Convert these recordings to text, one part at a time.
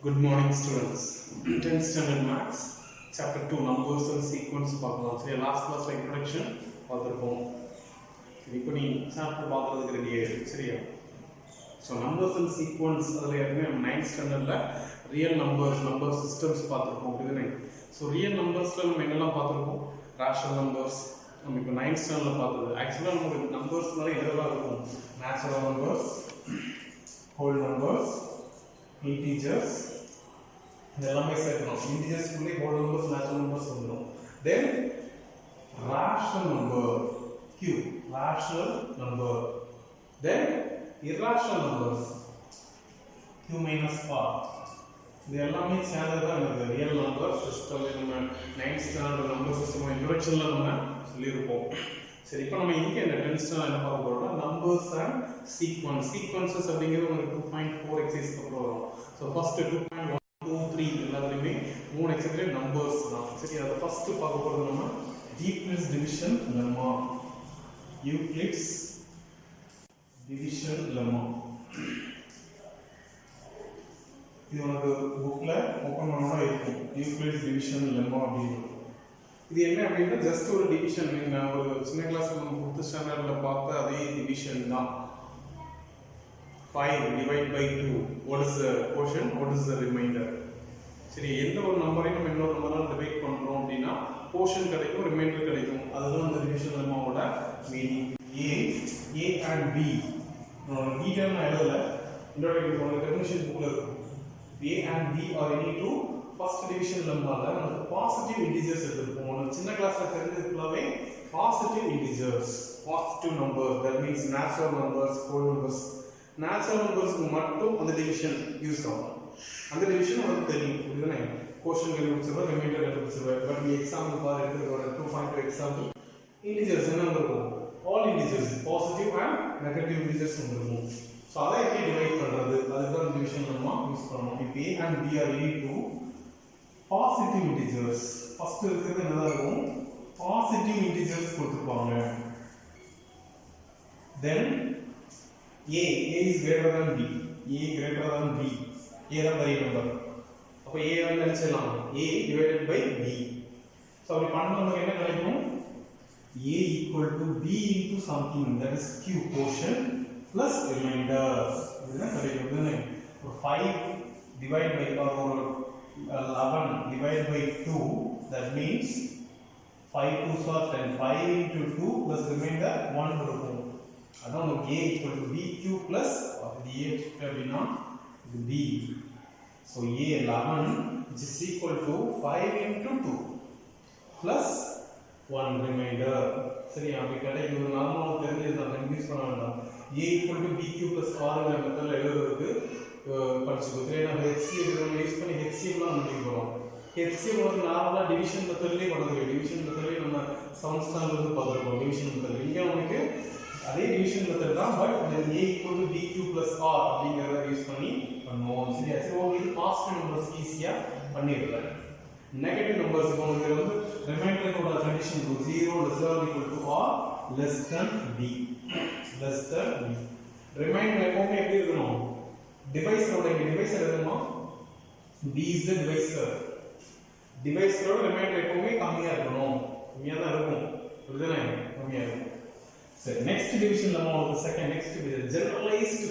Good morning students. 10th standard maths chapter 2 numbers and sequence பார்க்கலாம். சரி last class introduction பார்த்திருப்போம். சரி இப்போ நீ chapter பார்க்கிறதுக்கு ரெடி ஆயிரு. சரியா? So numbers and sequence அதுல ஏற்கனவே 9th standardல real numbers number systems பார்த்திருப்போம். அப்படிதானே? So real numbersல நம்ம என்னெல்லாம் பார்த்திருப்போம்? rational numbers நம்ம இப்போ 9th standardல பார்த்தது. Actually நமக்கு numbersனால என்னெல்லாம் இருக்கும்? natural numbers, whole numbers, integers இதெல்லாமே சேர்க்கணும். integers குள்ளே whole numbers natural numbers வந்துரும். Then rational number q rational number, then irrational numbers q minus r இது எல்லாமே சேர்ந்தது தான் இந்த ரியல் நம்பர் சிஸ்டம். நம்ம 9th ஸ்டாண்டர்ட் நம்பர் சிஸ்டம் இன்ட்ரோடக்ஷன்ல நம்ம சொல்லியிருப்போம். சரி இப்போ நம்ம இங்கே இந்த 10th ஸ்டாண்டர்ட் என்ன பார்க்க போறோம்னா நம்பர்ஸ் அண்ட் சீக்வன்சஸ் அப்படிங்கிறது உங்களுக்கு 2.4 எக்ஸசைஸ் அப்புறம் வரும். ஸோ ஃபர்ஸ்ட் 2.1 2 3 எல்லாத்துலயுமே 3 எக்ஸசைஸ் நம்பர்ஸ் தான். சரி அதை ஃபர்ஸ்ட் பார்க்க போறது நம்ம Euclid's division lemma. Euclid's division lemma இது உனக்கு புக்ல ஓபன் பண்ணா இருக்கும். யூக்ளிட்ஸ் டிவிஷன் லெம்மா அப்படின்னு இது என்ன அப்படின்னா ஜஸ்ட் ஒரு டிவிஷன். நீங்க ஒரு சின்ன கிளாஸ்ல நம்ம 5th ஸ்டாண்டர்ட்ல பார்த்த அதே டிவிஷன் தான். 5 divide by 2 what is the quotient, what is the remainder. சரி எந்த ஒரு நம்பரையும் நம்ம இன்னொரு நம்பரால டிவைட் பண்றோம் அப்படினா quotient கிடைக்கும், remainder கிடைக்கும். அதுதான் அந்த டிவிஷன் லெம்மாவோட meaning. a and b detail நான் எழுதல, இந்த டெஃபினிஷன் புக்ல இருக்கு. a and b are any two first division lemmaல நமக்கு பாசிட்டிவ் இன்டிஜர்ஸ் எடுத்துப்போம். நம்ம சின்ன கிளாஸ்ல தெரிஞ்சதுக்குள்ளவே positive integers, positive number, that means natural numbers, whole numbers. natural numbers மட்டும் அந்த டிவிஷன் யூஸ் ஆகும். அந்த டிவிஷன் நமக்கு தெரியும். இதுதானே கோஷன் கண்டுபிடிச்சிருவோம், ரிமைண்டர் கண்டுபிடிச்சிருவோம். பட் நீ எக்ஸாம்பிள் பாரு எடுத்துக்கோங்க. 2.2 எக்ஸாம்பிள் இன்டிஜர்ஸ் என்ன இருக்கும்? All integers positive and negative integers வந்துரும். சோ அதை எப்படி டிவைட் பண்றது? அதுதான் டிவிஷன் நம்ம யூஸ் பண்ணனும். if a and b are any two positive integers, first இருக்கிறது என்னதா இருக்கும்? பாசிட்டிவ் இன்டிஜர்ஸ் கொடுத்திருப்பாங்க. then a is greater than b, a greater than b, a தான் பெரிய நம்பர். அப்ப a வந்து எழுதலாம் a divided by b. So அப்படி பண்ணா நமக்கு என்ன கிடைக்கும்? a equal to b into something, that is q quotient plus remainder. இதுதான் கிடைக்கும். 5 divided by 11 divided by 2, that means 5 2s are 10, 5 into 2 plus remainder 1 இருக்கும். அதான் a equal to bq plus the a அப்படினா இது b. so a 11 which is equal to 5 into 2 plus 1 remainder. சரி அப்படி கிடைக்குது. நார்மலா தெரிஞ்சதுதான், கன்ஃபியூஸ் பண்ண வேண்டாம். a equal to bq plus r ங்கற மெத்தட்ல எழுதுறதுக்கு படிச்சுக்கோ. ஏன்னா HCF நம்ம யூஸ் பண்ணி HCF லாம் பண்ணிக்கிறோம். HCF வந்து நார்மலா டிவிஷன் மெத்தட்லயே பண்ணுது. டிவிஷன் மெத்தட்லயே நம்ம 7th ஸ்டாண்டர்ட்ல இருந்து பார்த்திருக்கோம் டிவிஷன் மெத்தட். இங்க நமக்கு அதே டிவிஷன் மெத்தட் தான், but a equal to bq plus r அப்படிங்கறத யூஸ் பண்ணி பண்ணுவோம். சரியா? சோ இது பாசிட்டிவ் நம்பர்ஸ் ஈஸியா பண்ணிடலாம். நெகட்டிவ் நம்பர்ஸ் உங்களுக்கு வந்து ரிமைண்டரோட condition 0 less than or equal to or less than b, less than b. Remainder எப்பவுமே எப்படி இருக்கணும்? டிவைஸரோட டிவைஸர் எதுமா? b is the divisor. டிவைஸரோட ரிமைண்டர் எப்பவுமே கம்மியா இருக்கணும். கம்மியா தான் இருக்கும். புரியுதா? கம்மியா இருக்கும். சரி நெக்ஸ்ட் டிவிஷன் லெம்மா வந்து second next generalised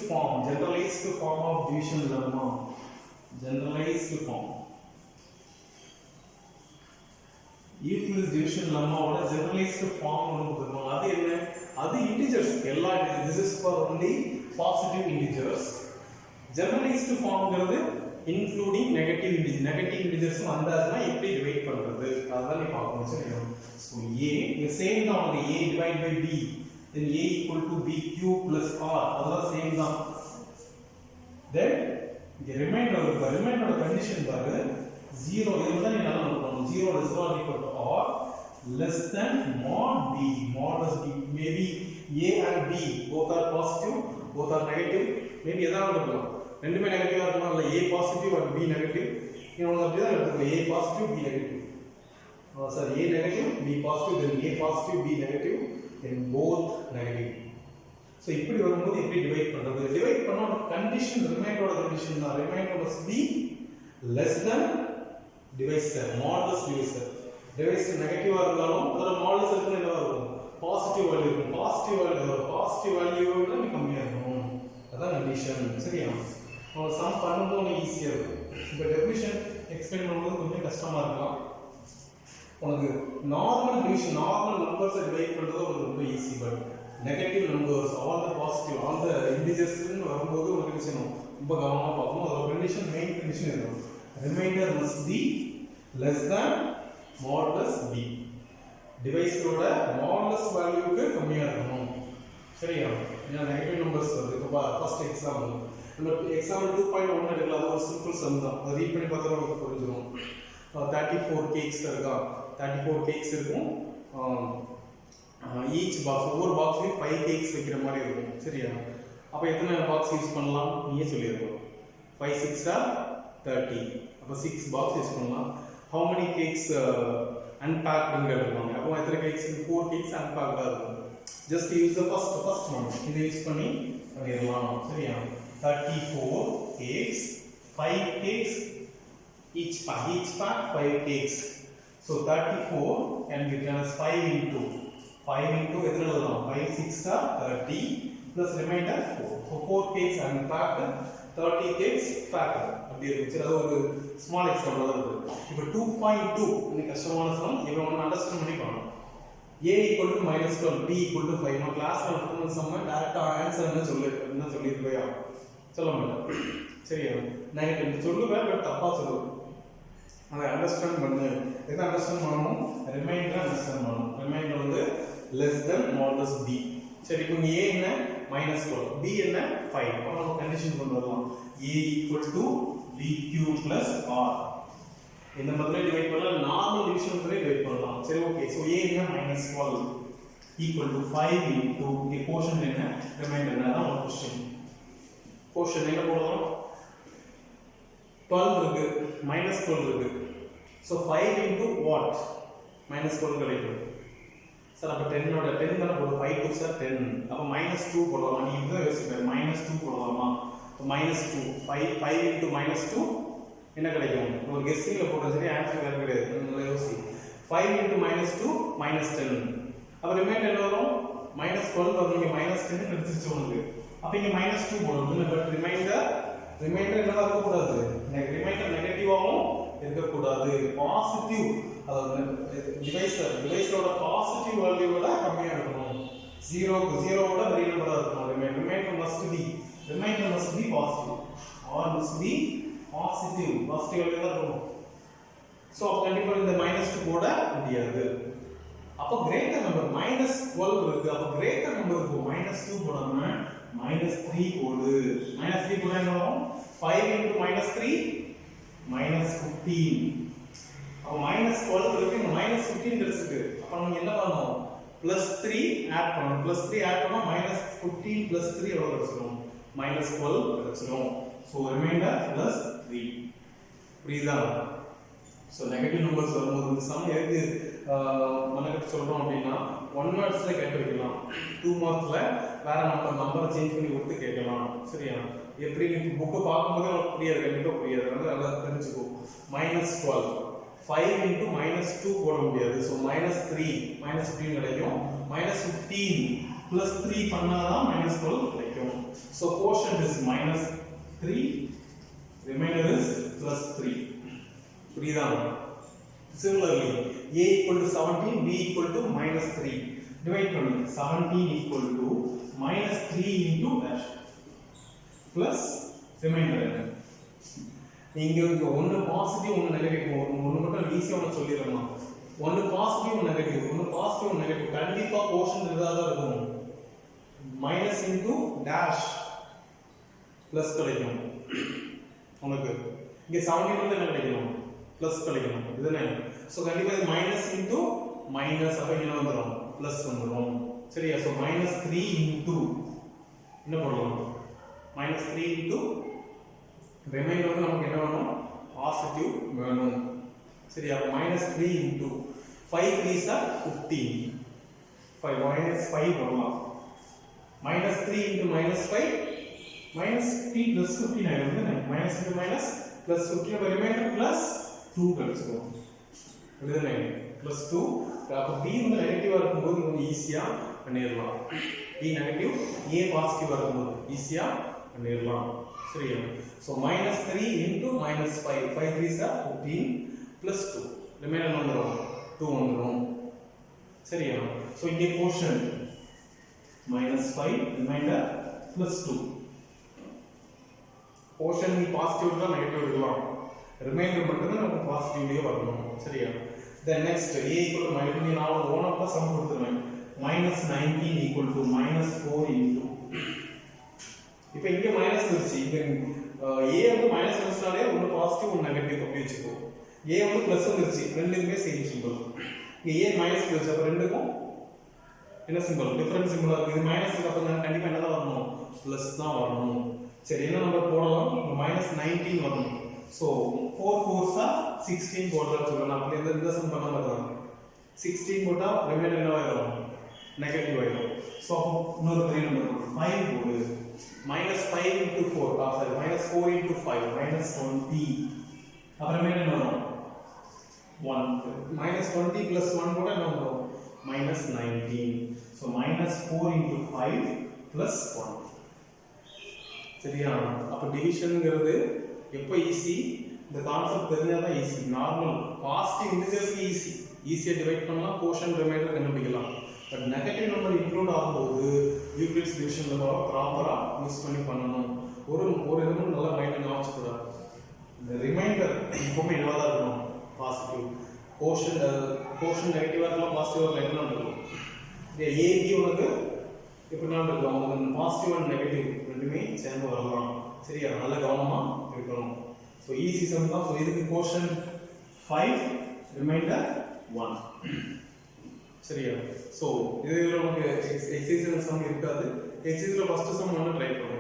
form of division lemma. Generalised form Euclid's division லெம்மாவோட ஜெனரலைஸ்டு ஃபார்ம் ஒன்னு கொடுத்திருப்பாங்க. அது என்ன? அது இன்டிஜர்ஸ் எல்லா this is for only positive integers. Generalised ஃபார்ம்ங்கிறது இன்க்ளூடிங் நெகட்டிவ் இன்டிஜர்ஸ் வந்தாதுன்னா எப்படி டிவைட் பண்றது அதான் நீ பார்க்கணும். சரியா? சோ a the same தான். a divide by b, then a equal to bq plus r, அதெல்லாம் சேம் தான். then the remainder கண்டிஷன் பாரு 0 இதுதான் நீ நல்லா note 0 less than or equal to or less than mod b, modulus b. maybe a and b both are positive, both are negative, maybe எதாவது இருக்கலாம். ரெண்டுமே நெகட்டிவா இருக்கலாம், இல்ல a positive and b negative. இன்னொரு அப்படிதான் எடுத்துக்கலாம். a positive b negative, sorry a negative b positive, then a positive b negative, then both negative. So இப்படி வரும்போது எப்படி டிவைட் பண்றது? டிவைட் பண்ணா கண்டிஷன் ரிமைண்டரோட கண்டிஷன் தான். Remainder must be less than divisor, modulus divisor. Divisor negative இருந்தாலும் அதோட modulus இருக்குன்னு என்னவா இருக்கும்? பாசிட்டிவ் வேல்யூ இருக்கும். பாசிட்டிவ் வேல்யூ விட கம்மியா இருக்கும். அதான் கண்டிஷன். சரியா? சம் பண்ணும்போது ஈஸியா இருக்கும். இப்போ டெஃபினிஷன் எக்ஸ்பிளைன் பண்ணும்போது கொஞ்சம் கஷ்டமா இருக்கலாம். உனக்கு நார்மல் டிவிஷன், நார்மல் நம்பர்ஸை டிவைட் பண்ணுறது உனக்கு ரொம்ப easy. But negative numbers, all the positive, all the இன்டிஜர்ஸ்ன்னு வரும்போது உனக்கு விஷயம் ரொம்ப கவனமாக பார்க்கணும். அதோட கண்டிஷன், மெயின் கண்டிஷன் இருக்கும். Remainder must be less than modulus b. டிவைஸோட மாடுலஸ் வேல்யூக்கு கம்மியாக இருக்கணும். சரியா? ஏன்னா நெகட்டிவ் நம்பர்ஸ் வருது. இப்போ ஃபர்ஸ்ட் எக்ஸாம்பிள், நம்ம எக்ஸாம்பிள் 2.1 எடுக்கலாம். அது ஒரு சிம்பிள் சம் தான். அதை ரீட் பண்ணி பார்த்தா உங்களுக்கு புரிஞ்சிடும். 34 கேக்ஸ் இருக்கா? 34 கேக்ஸ் இருக்கும். ஈச் பாக்ஸ், ஒவ்வொரு பாக்ஸ்லையும் 5 கேக்ஸ் வைக்கிற மாதிரி இருக்கும். சரியா? அப்போ எத்தனை பாக்ஸ் யூஸ் பண்ணலாம் நீயே சொல்லியிருக்கோம். 5 6 30. அப்போ 6 பாக்ஸ் யூஸ் பண்ணலாம். ஹவு மெனி கேக்ஸ் அன்பேக்டுன்னு கேட்டுருப்பாங்க. அப்போ எத்தனை கேக்ஸ்? 4 கேக்ஸ் அன்பேக்டாக இருக்கும். Just use the first one. இதை யூஸ் பண்ணிடலாம். சரியா? 34 cakes, 5 cakes, each pack 5 cakes. So 34 can be written as 5 into எத்தனை எழுதலாம்? 5 6 30 plus remainder 4. So 4 cakes unpacked, 30 cakes packed. அப்படி இருக்கு. அது ஒரு ஸ்மால் எக்ஸாம்பிள் தான் இருக்கு. இப்போ 2.2 இந்த கஷ்டமான சம். இவன் ஒன்று அண்டர்ஸ்டாண்ட் பண்ணி பண்ணணும். a equal to -12, b equal to 5. நான் கிளாஸ்ல நடத்துன சம்ம டைரக்டா ஆன்சர் என்ன சொல்லிருக்கயா? சொல்ல மாட்டேன். சரியா? நெகட்டிவ் சொல்லுவேன், பட் தப்பா சொல்லுவேன். அதை அண்டர்ஸ்டாண்ட் பண்ணு. எதை அண்டர்ஸ்டாண்ட் பண்ணணும்? ரிமைண்டர் அண்டர்ஸ்டாண்ட் பண்ணணும். ரிமைண்டர் வந்து லெஸ் தென் மாடுலஸ் b. சரி, இப்போ a என்ன? -12, b என்ன? 5. அப்போ நம்ம கண்டிஷன் கொண்டு வரலாம். a equal to bq plus r. இந்த மெத்தட்ல டிவைட் பண்ணலாம். நார்மல் டிவிஷன் மெத்தட்ல டிவைட் பண்ணலாம். சரி, ஓகே. சோ a என்ன? -12 equal to 5 into இங்க கோஷன் என்ன? ரிமைண்டர் என்ன? அதான் ஒரு क्वेश्चन. கோஷன் என்ன போடலாம்? 12 இருக்கு, -12 இருக்கு. So 5 into what? -12 கிடைக்கும். சார் அப்ப 10 ஓட 10 தான போடு. 5 2 சார் 10. அப்ப -2 போடலாமா? நீ இத யோசிப்ப. -2 போடலாமா? அப்ப -2 5 into -2 என்ன கிடைக்கும்? ஒரு கெஸ்ஸிங்ல போட்டா சரி, ஆன்சர் வேற கிடையாது. நல்லா யோசி. 5 into -2 -10. அப்ப ரிமைண்டர் என்ன வரும்? -12 வரும். நீங்க -10 கிடைச்சிச்சு உங்களுக்கு. அப்ப இங்க -2 போடணும். பட் ரிமைண்டர் என்னவா இருக்க கூடாது? ரிமைண்டர் நெகட்டிவாவும் இருக்க கூடாது. பாசிட்டிவ், அதாவது டிவைஸோட பாசிட்டிவ் வேல்யூவோட கம்மியா இருக்கணும். 0 ஓட பெரிய நம்பரா இருக்கணும். Remainder must be positive. R must be positive value தான் இருக்கணும். சோ அப்ப கண்டிப்பா இந்த -2 போட முடியாது. அப்ப கிரேட்டர் நம்பர் -12 இருக்கு. அப்ப கிரேட்டர் நம்பருக்கு -2 போடாம -3 போடு. -3 போட்டா என்ன வரும்? 5 into -3 -15. அப்ப -12 இருக்கு, இங்க -15 கிடைச்சிருக்கு. அப்ப நம்ம என்ன பண்ணணும்? +3 ஆட் பண்ணணும். +3 ஆட் பண்ணா -15 +3 எவ்வளவு கிடைச்சிரும்? -12 கிடைச்சிரும். So remainder +3. புரியுதா? சோ நெகட்டிவ் நம்பர்ஸ் வரும்போது இந்த சம் எதுக்கு மனக்கட்டு சொல்றோம் அப்படின்னா 1 மார்க்ஸ்ல கேட்டு வைக்கலாம், 2 மார்க்ஸ்ல வேற நம்பரை சேஞ்ச் பண்ணி கொடுத்து கேட்கலாம். சரியா? எப்படி நீ புக்கு பார்க்கும்போது உனக்கு புரியாது, கண்டிப்பா புரியாது. நல்லா தெரிஞ்சுக்கோ. -12 5 into -2 போட முடியாது. ஸோ -3 கிடைக்கும். -15 +3 பண்ணாதான் -12 கிடைக்கும். So quotient is -3, remainder is +3. புரியுதா? Similarly, a equal to 17, b equal to -3. Divide பண்ணு. 17 equal to -3 into dash plus remainder என்ன? நீங்க ஒன்னு பாசிட்டிவ் ஒன்னு நெகட்டிவ், ஒன்னு மட்டும் ஈஸியா ஒன்னு சொல்லிரலாம். ஒன்னு பாசிட்டிவ் ஒன்னு நெகட்டிவ், கண்டிப்பா கோஷன் இதுதான் இருக்கும். மைனஸ் இன்டு டேஷ் பிளஸ் கிடைக்கும் உங்களுக்கு. இங்க 17 வந்து என்ன கிடைக்கும்? பிளஸ் கிடைக்கும். இதுதானே? சோ கண்டிப்பா இது மைனஸ் இன்டு மைனஸ், அப்ப என்ன வந்துரும்? பிளஸ் வந்துரும். சரியா? சோ -3 இன்டு என்ன பண்ணலாம்? -3 இன்டு ரிமைண்டர் வந்து நமக்கு என்ன வேணும்? பாசிட்டிவ் வேணும். சரியா? -3 இன்டு 5 3s are 15. 5 வரலாம். -3 into -5 -3 plus 15 ஆயிடும். -into plus 15 அப்ப ரிமைண்டர் plus 2 கிடைச்சிரும் இதுதானே plus 2 அப்ப b வந்து நெகட்டிவா இருக்கும்போது நம்ம ஈஸியா பண்ணிரலாம் b நெகட்டிவ் a பாசிட்டிவா இருக்கும்போது ஈஸியா பண்ணிரலாம் சரியா so -3 into -5 5 3s are 15 plus 2 reminder வந்துரும் 2 வந்துரும் சரியா so இங்கே quotient -5 ரிமைண்டர் plus 2 quotient நீ பாசிட்டிவ் தான் நெகட்டிவ் எடுக்கலாம் ரிமைண்டர் மட்டும் தான் நமக்கு பாசிட்டிவ்லயே வரணும் சரியா then next a equal to minus நீ நான் one of the sum கொடுத்துறேன் -19 equal to -4 into இப்போ இங்க மைனஸ் வந்துச்சு இங்க a வந்து மைனஸ் வந்துச்சாலே ஒன்னு பாசிட்டிவ் ஒன்னு நெகட்டிவ் அப்படி வெச்சுக்கோ a வந்து பிளஸ் வந்துருச்சு ரெண்டுக்குமே சேம் சிம்பல் இங்க a மைனஸ் வந்துச்சு அப்ப ரெண்டுக்கும் என்ன சிம்பல் டிஃபரண்ட் சிம்பலா இருக்கு இது மைனஸ் அப்ப நான் கண்டிப்பா என்ன தான் வரணும் பிளஸ் தான் வரணும் சரி என்ன நம்பர் போடலாம் -19 வரணும் சோ 4 4s are 16 போடலாம் சொல்லலாம் அப்ப இந்த சம் பண்ண மாதிரி 16 போட்டா ரிமைண்டர் என்ன ஆயிடும் நெகட்டிவ் ஆயிடும் சோ இன்னொரு பெரிய நம்பர் 5 போடு -5 into 4 sorry -4 into 5 -20 அப்புறம் என்ன வரும் 1 -20 plus 1 போட்டா என்ன வரும் -19 so -4 into 5 plus 1 சரியா அப்ப டிவிஷன்ங்கிறது எப்ப ஈஸி இந்த கான்செப்ட் தெரிஞ்சாதான் ஈஸி நார்மல் பாசிட்டிவ் இன்டிஜர்ஸ்க்கு ஈஸியா டிவைட் பண்ணலாம் கோஷன் ரிமைண்டர் கண்டுபிடிக்கலாம் பட் நெகட்டிவ் நம்பர் இன்க்ளூட் ஆகும்போது யூக்ளிட்ஸ் டிவிஷன்ல ப்ராப்பரா யூஸ் பண்ணி பண்ணணும் ஒரு இதுவும் நல்லா மைண்ட்ல ஞாபகம் கூடாது இந்த ரிமைண்டர் எப்பவுமே என்னவா தான் இருக்கணும் பாசிட்டிவ் கோஷன் நெகட்டிவா இருக்கலாம் பாசிட்டிவா இருக்கலாம் இருக்கும் இந்த ஏபி உனக்கு எப்படினா இருக்கும் அவங்க பாசிட்டிவ் அண்ட் நெகட்டிவ் ரெண்டுமே சேர்ந்து வரலாம் சரியா நல்ல கவனமா இருக்கணும் ஸோ ஈஸி சம் தான் ஸோ இதுக்கு கோஷன் 5 ரிமைண்டர் 1 சரியா சோ இது நமக்கு எக்ஸசைஸ் சம் இருக்காது எக்ஸசைஸ்ல ஃபர்ஸ்ட் சம் வந்து ட்ரை பண்ணுவோம்